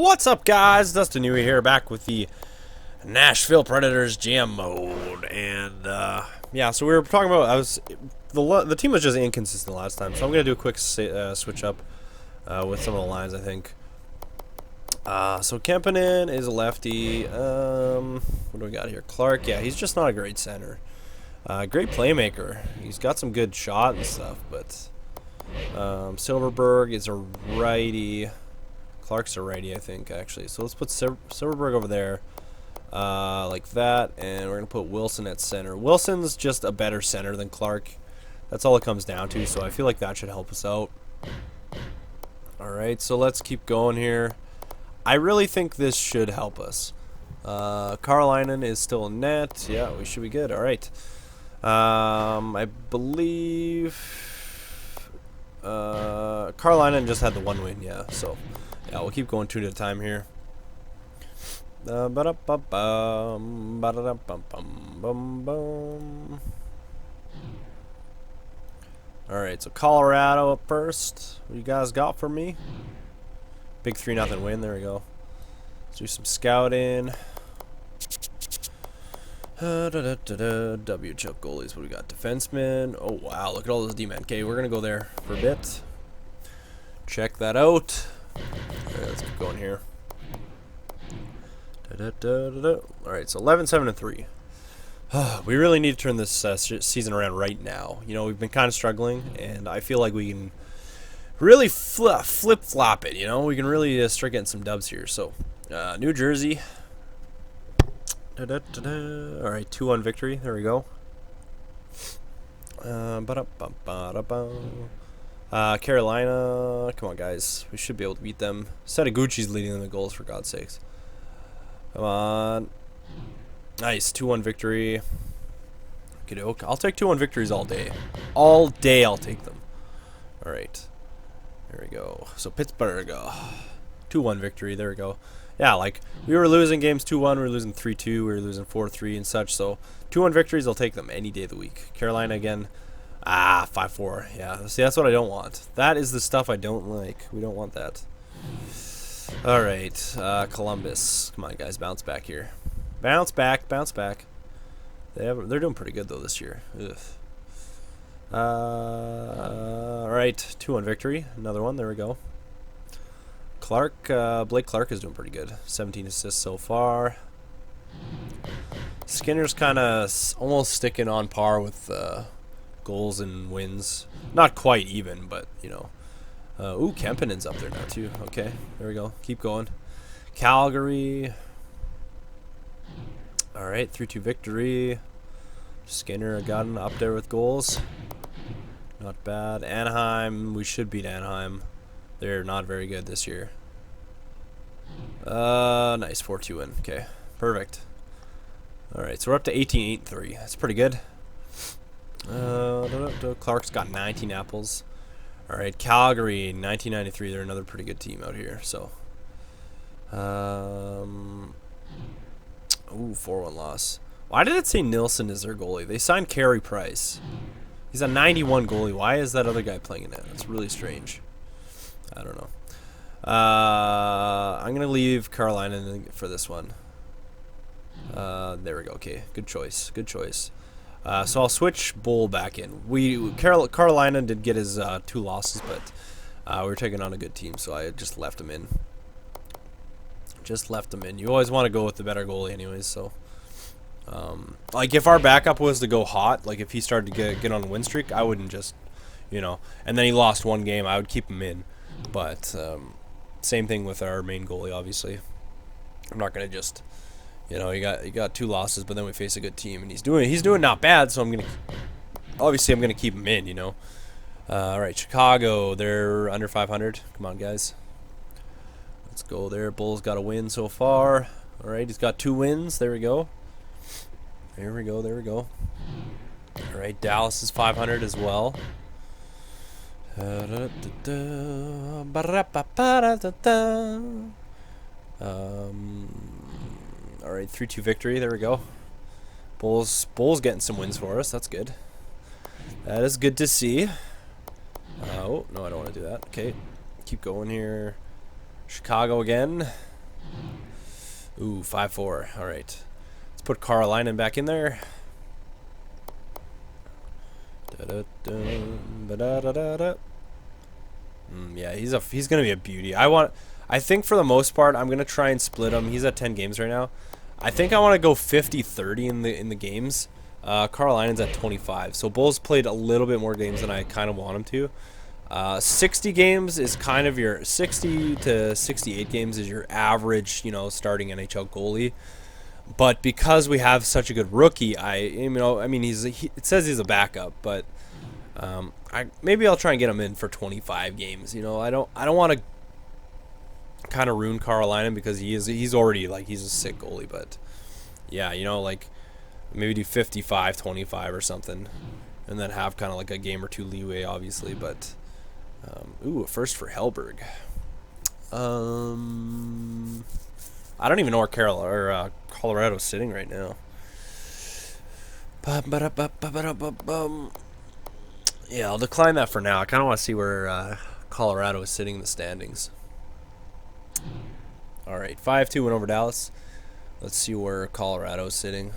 What's up, guys? Dustin Yewy here, back with the Nashville Predators jam mode, and yeah. So we were talking about the team was just inconsistent last time, so I'm gonna do a quick switch up with some of the lines. I think. So Kempinen is a lefty. What do we got here? Clark. Yeah, he's just not a great center. Great playmaker. He's got some good shot and stuff, but Silverberg is a righty. Clark's a righty, I think, actually. So let's put Silverberg over there, like that, and we're going to put Wilson at center. Wilson's just a better center than Clark. That's all it comes down to, so I feel like that should help us out. Alright, so let's keep going here. I really think this should help us. Carolina is still in net. Yeah, we should be good. Alright. I believe Carolina just had the one win, yeah, so yeah, we'll keep going two at a time here. Alright, so Colorado up first. What you guys got for me? Big 3-0 win. There we go. Let's do some scouting. W choke goalies. What do we got? Defensemen. Oh, wow. Look at all those D-men. Okay, we're going to go there for a bit. Check that out. Alright, let's keep going here. Alright, so 11-7-3. We really need to turn this season around right now. You know, we've been kind of struggling, and I feel like we can really flip-flop it, you know? We can really start getting some dubs here. So, New Jersey. Alright, 2-1 victory. There we go. Carolina. Come on, guys. We should be able to beat them. Setaguchi's leading in the goals, for God's sakes. Come on. Nice. 2-1 victory. Okey-doke. I'll take 2-1 victories all day. All day I'll take them. Alright. There we go. So Pittsburgh. 2-1 victory. There we go. Yeah, like, we were losing games 2-1. We were losing 3-2. We were losing 4-3 and such. So 2-1 victories, I'll take them any day of the week. Carolina again. 5-4. Yeah, see, that's what I don't want. That is the stuff I don't like. We don't want that. Alright, Columbus. Come on, guys, bounce back here. Bounce back, bounce back. They're doing pretty good, though, this year. Alright, 2-1 victory. Another one, there we go. Clark, Blake Clark is doing pretty good. 17 assists so far. Skinner's kind of almost sticking on par with goals and wins. Not quite even, but, you know. Ooh, Kempinen's up there now, too. Okay, there we go. Keep going. Calgary. Alright, 3-2 victory. Skinner got him up there with goals. Not bad. Anaheim, we should beat Anaheim. They're not very good this year. Nice, 4-2 win. Okay, perfect. Alright, so we're up to 18-8-3. That's pretty good. Clark's got 19 apples. Alright, Calgary, 1993. They're another pretty good team out here. So, ooh, 4-1 loss. Why did it say Nilsson is their goalie? They signed Carey Price. He's a 91 goalie. Why is that other guy playing in it? It's really strange. I don't know. I'm going to leave Carolina for this one. There we go. Okay, good choice. Good choice. So I'll switch Bull back in. Carolina did get his 2 losses, but we were taking on a good team, so I just left him in. Just left him in. You always want to go with the better goalie anyways, so... like, if our backup was to go hot, like if he started to get on a win streak, I wouldn't just, you know... And then he lost one game, I would keep him in. But, same thing with our main goalie, obviously. I'm not going to just... You know, he got 2 losses, but then we face a good team, and he's doing not bad. So I'm gonna keep him in. You know. All right, Chicago, they're under 500. Come on, guys. Let's go there. Bulls got a win so far. All right, he's got 2 wins. There we go. There we go. There we go. All right, Dallas is 500 as well. Alright, 3-2 victory. There we go. Bulls getting some wins for us. That's good. That is good to see. Oh, no, I don't want to do that. Okay. Keep going here. Chicago again. Ooh, 5-4. All right. Let's put Carolina back in there. Yeah, he's gonna be a beauty. I think for the most part, I'm gonna try and split him. He's at 10 games right now. I think I want to go 50-30 in the games. Carolina's at 25, so Bulls played a little bit more games than I kind of want him to. 60 games is kind of your 60 to 68 games is your average, starting NHL goalie. But because we have such a good rookie, it says he's a backup, but maybe I'll try and get him in for 25 games. I don't want to kind of ruin Carolina because he's already he's a sick goalie, but yeah, maybe do 55-25 or something, and then have kind of like a game or two leeway, obviously, but. Ooh, a first for Hellberg. I don't even know where Colorado's sitting right now. Yeah, I'll decline that for now. I kind of want to see where Colorado is sitting in the standings. All right, 5-2 win over Dallas. Let's see where Colorado is sitting.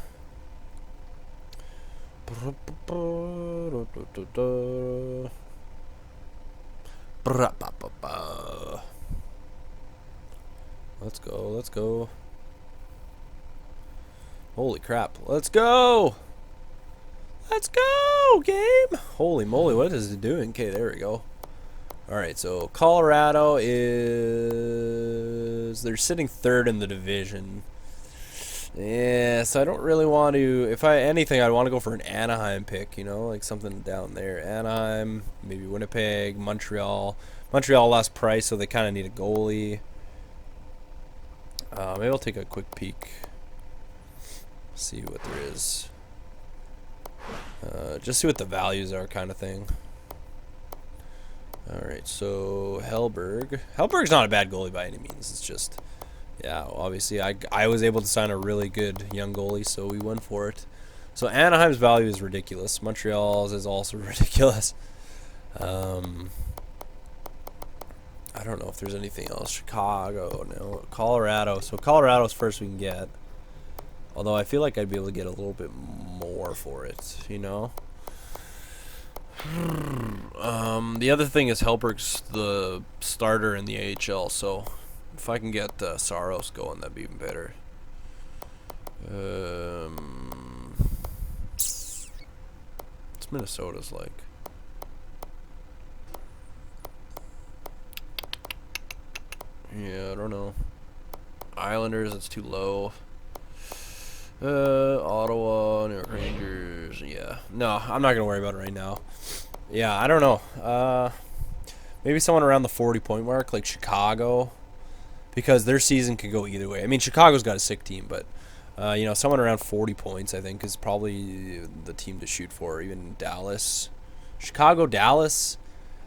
Let's go. Holy crap. Let's go, game. Holy moly, what is it doing? Okay, there we go. Alright, so Colorado they're sitting third in the division. Yeah, so I don't really want to, if anything, I'd want to go for an Anaheim pick, like something down there. Anaheim, maybe Winnipeg, Montreal. Montreal lost Price, so they kind of need a goalie. Maybe I'll take a quick peek. See what there is. Just see what the values are, kind of thing. Alright, so Hellberg. Hellberg's not a bad goalie by any means. It's just... yeah, obviously I was able to sign a really good young goalie, so we went for it. So Anaheim's value is ridiculous. Montreal's is also ridiculous. I don't know if there's anything else. Chicago, no. Colorado. So Colorado's first we can get. Although I feel like I'd be able to get a little bit more for it, The other thing is Hellberg's the starter in the AHL, so... if I can get Saros going, that'd be even better. What's Minnesota's like? Yeah, I don't know. Islanders, that's too low. Ottawa, New York Rangers. Yeah, no, I'm not gonna worry about it right now. Yeah, I don't know. Maybe someone around the 40-point mark, like Chicago. Because their season could go either way. I mean, Chicago's got a sick team, but, someone around 40 points, I think, is probably the team to shoot for. Even Dallas. Chicago, Dallas.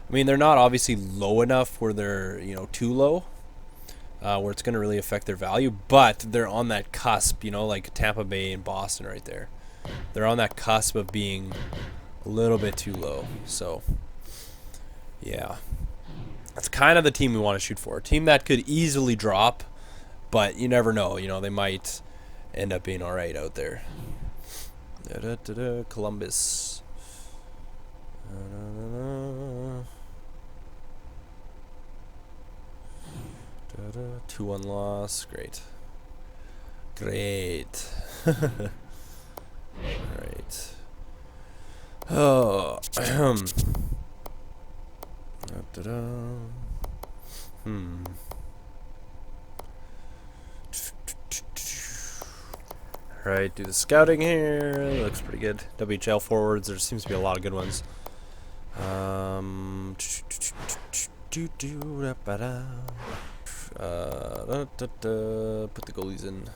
I mean, they're not obviously low enough where they're, too low, where it's going to really affect their value. But they're on that cusp, like Tampa Bay and Boston right there. They're on that cusp of being a little bit too low. So, yeah. That's kind of the team we want to shoot for. A team that could easily drop, but you never know. They might end up being all right out there. Columbus. 2-1 loss. Great. All right. Oh. Alright, do the scouting here. Looks pretty good. WHL forwards, there seems to be a lot of good ones. Put the goalies in.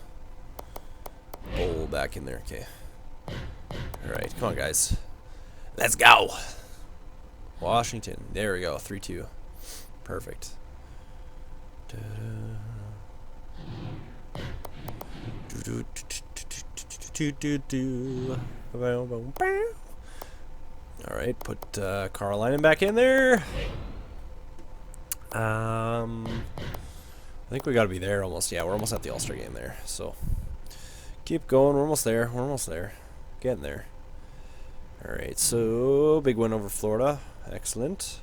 Bowl back in there, okay. Alright, come on guys. Let's go! Washington. There we go. 3-2. Perfect. Alright, put Carolina back in there. I think we got to be there almost. Yeah, we're almost at the All-Star game there. So keep going. We're almost there. We're almost there. Getting there. All right. So big win over Florida. Excellent.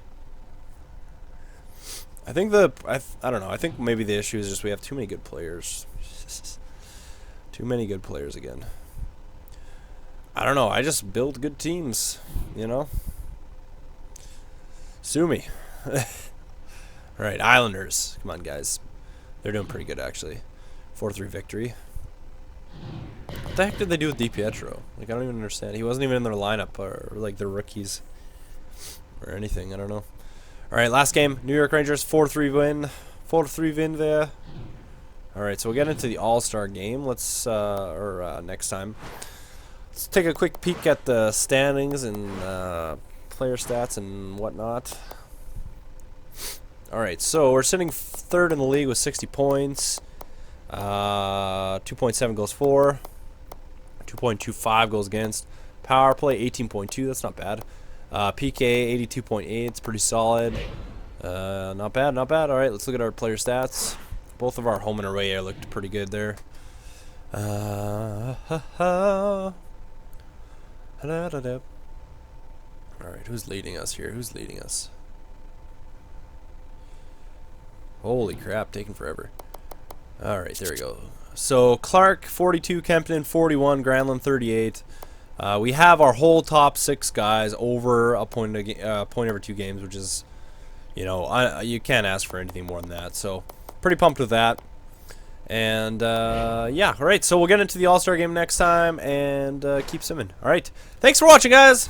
I think I don't know. I think maybe the issue is just we have too many good players. Too many good players again. I don't know. I just build good teams, you know. Sue me. All right, Islanders. Come on, guys. They're doing pretty good, actually. 4-3 victory. What the heck did they do with DiPietro? Like, I don't even understand. He wasn't even in their lineup or like their rookies or anything. I don't know. All right, last game. New York Rangers 4-3 win. 4-3 win there. All right, so we'll get into the All-Star game. Let's next time. Let's take a quick peek at the standings and player stats and whatnot. All right, so we're sitting third in the league with 60 points. 2.7 goals for. 2.25 goals against. Power play 18.2. That's not bad. PK 82.8. It's pretty solid. Not bad, not bad. All right, let's look at our player stats. Both of our home and away air looked pretty good there. All right, who's leading us here? Who's leading us? Holy crap, taking forever. All right, there we go. So Clark 42, Kempton 41, Granlund 38. We have our whole top 6 guys over a point every 2 games, which is, you know, you can't ask for anything more than that. So pretty pumped with that. And yeah, all right. So we'll get into the All-Star game next time and keep simming. All right. Thanks for watching, guys.